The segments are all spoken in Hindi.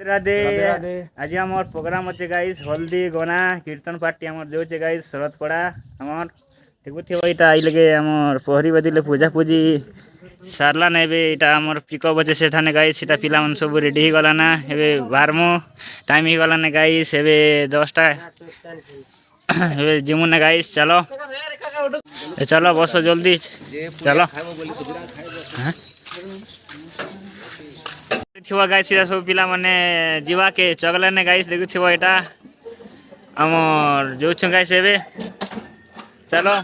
राधे राधे आज आमर प्रोग्राम अच्छे गाइस हल्दी गना कीर्तन पार्टी आमर देउछे गाइस शरद पड़ा आमर देखुथिबो एटा आइ लगे आमर पहरी बदिले पूजा पूजी सारला नेबे एटा आमर पिकअप अच्छे सेठाने गाइस सेटा पिला मन सब रेडी ही गला ना एबे बारमो टाइम ही गला ने गाइस एबे 10टा एबे जिमुने गाइस चलो चलो बसो जल्दी चलो हां थिवा गाइस सीधा सब पिला माने जीवा के चगला ने गाइस देखुथिबो एटा हमर जो छ गाइस एबे चलो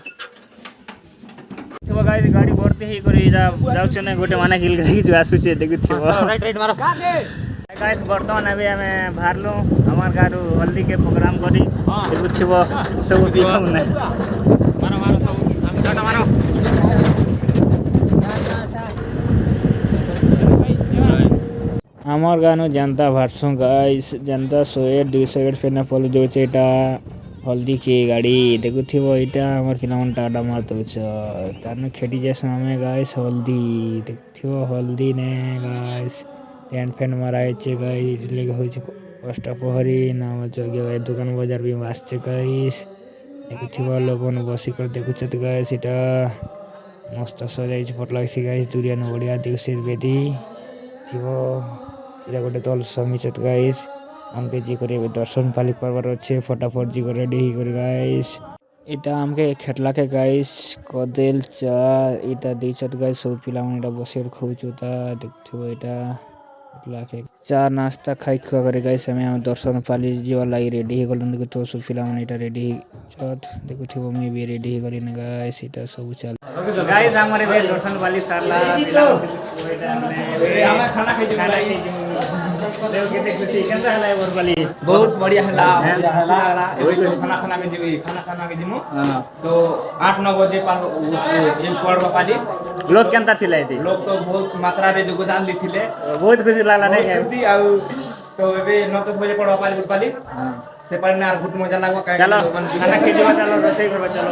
थिवा गाइस गाड़ी भरते ही करी जाउ छ ने गोटे माने किल के आसु छ देखुथिबो राइट राइट मारो गाइस वर्तमान अभी हमें भारलो हमर गारू हल्दी के प्रोग्राम करी देखुथिबो सब पिला माने मारो मारो सब हम काटा मारो आमर गानो जनता भारसों गाइस जनता 100 फेना पल जो एटा हल्दी के गाड़ी देखुथिबो एटा हमर पिलामन टाटा मारतो छ तानो खेटी जैसा हमें गाइस हल्दी देखुथिबो हल्दी ने गाइस टेंट फैन माराय छे गाइस लेगे होय छे अष्टपहरी नाम जगे गाइस दुकान बाजार भी वास छे गाइस देखुथिबो लोगन बसी कर देखुछत गाइस एटा मस्त सजाई छे फट लागसी गाइस दुरिया न बढ़िया दिखसे बेदी थिबो इरा गोटे दल समिचत गाइस हमके जी करे दर्शन पाली करबार अच्छे फटाफट जी करे रेडी ही कर गाइस इटा हमके खेटला के गाइस कदेल चा इटा दिचत गाइस सब पिला मन इटा बसेर खौचुता देखथबो इटा खेटला के चा नाश्ता खाई करे गाइस हमें दर्शन पाली जीवा लागि रेडी ही गलन देखथबो सब पिला मन इटा रेडी चत देखथबो मी भी रेडी ही गलिन गाइस इटा सब चल गाइस हमरे बे दर्शन पाली सारला पिला इटा हमें खाना खाई देव के देखुती केनता हला और वाली बहुत बढ़िया हला खाना खाना में जीवी खाना खाना के जिमु तो 8-9 बजे पाल ये पड़वा पाली लोग केनता थिले थी लोग तो बहुत मात्रा रे योगदान दिथिले बहुत खुशी लागला नहीं खुशी आ तो एबे 9-10 बजे पड़वा पाली से पाली ना बहुत मजा लागवा काहे चलो खाना खाई जीवा चलो रसोई करबा चलो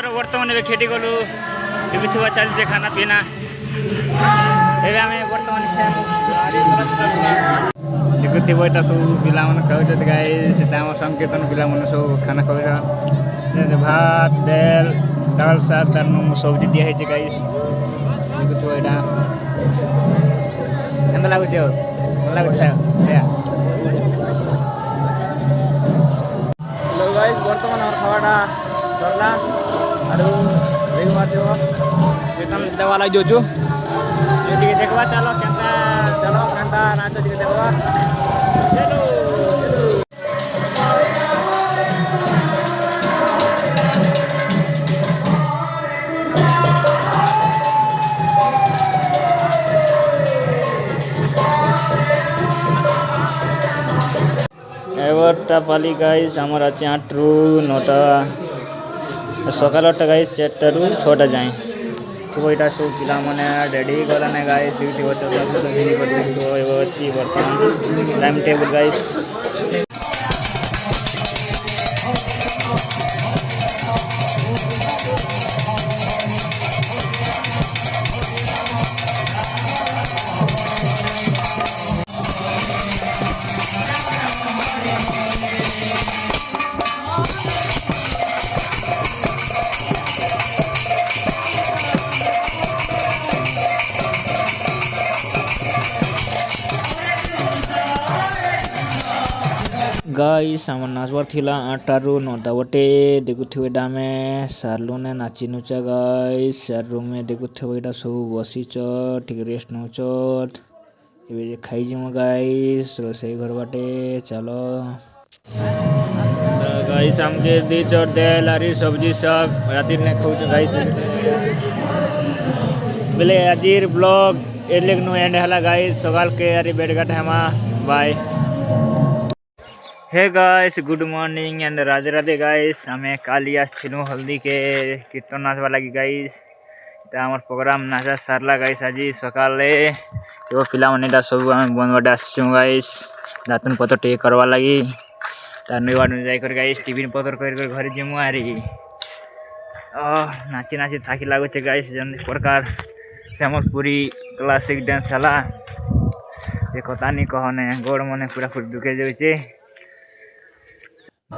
वर्तमान एबे खेती गलु देखुथिबा चलছে खाना पीना एबे हमें वर्तमान देखुथिबा एटा सब पिला मन कहउछत गाइस सेटा हमर संकीर्तन पिला मन सब खाना खाउछ भात दाल साग तरनु सब्जी दिया है गाइस देखुथिबा एटा केनता लागुछ लागुछ या हेलो गाइस वर्तमान हमर खावाटा सरला आरो रेग मारजो वेतन देवाला जोजो ये देखवा चलो केनता नाच दिके देखवा चलो एवरटा पाली गाइस हमर আছে 8 रु 9टा सकाल गाइस 4टा रु 6टा जाए तो यहाँ सब पिला मैंने रेडी गलाने गाइस ड्यूटी अच्छी बर्तमान टाइम टेबल गाइस गाइस हमर नाचबार थिला 8टा रु 9टा बटे देखुथिबो एटा में सारलु ने नाची नुचा गाइस सार रूम में देखुथिबो एटा सब बसी च ठीक रेस्ट नउचत एबे जे खाई जिमो गाइस रोसई घर बाटे चलो गाइस हमके दी चोर दाल आरी सब्जी साग राती ने खाउ गाइस बेले आजिर ब्लॉग एलेग नु एंड हला गाइस सकाल के आरी बेडगाट हमा बाय hey guys good morning and Radhe Radhe guys हमें काली आसथिनु हल्दी के कीर्तन नाचवा लगी गाइस ता हमर प्रोग्राम नाचा सारला गाइस आज सकाले तो पिला मने सब बनवाटा आसछु गाइस दातन पतर टे करवा लगी तार नैवाड जाई कर गाइस टिफिन पतर कर घर जिमु आरी नाची नाची थाकी लगुचे गाइस जन प्रकार श्यामलपुरी क्लासिक डांस हला जे कथा नहीं कहने गोड़ मने पूरा पूरी दुखे जाउचे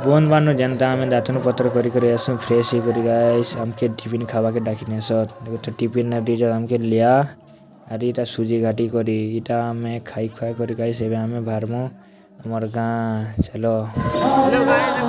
बोन बानो जनता हमें दातन पत्र करी आसु फ्रेश ही करी गाइस हमके टिफिन खावा के डाकिने सर देखो तो टिफिन न दी जा हमके लिया अरे इटा सूजी घाटी करी इटा हमें खाई खाई करी गाइस एबे हमें भारमो हमर गां चलो हेलो गाइस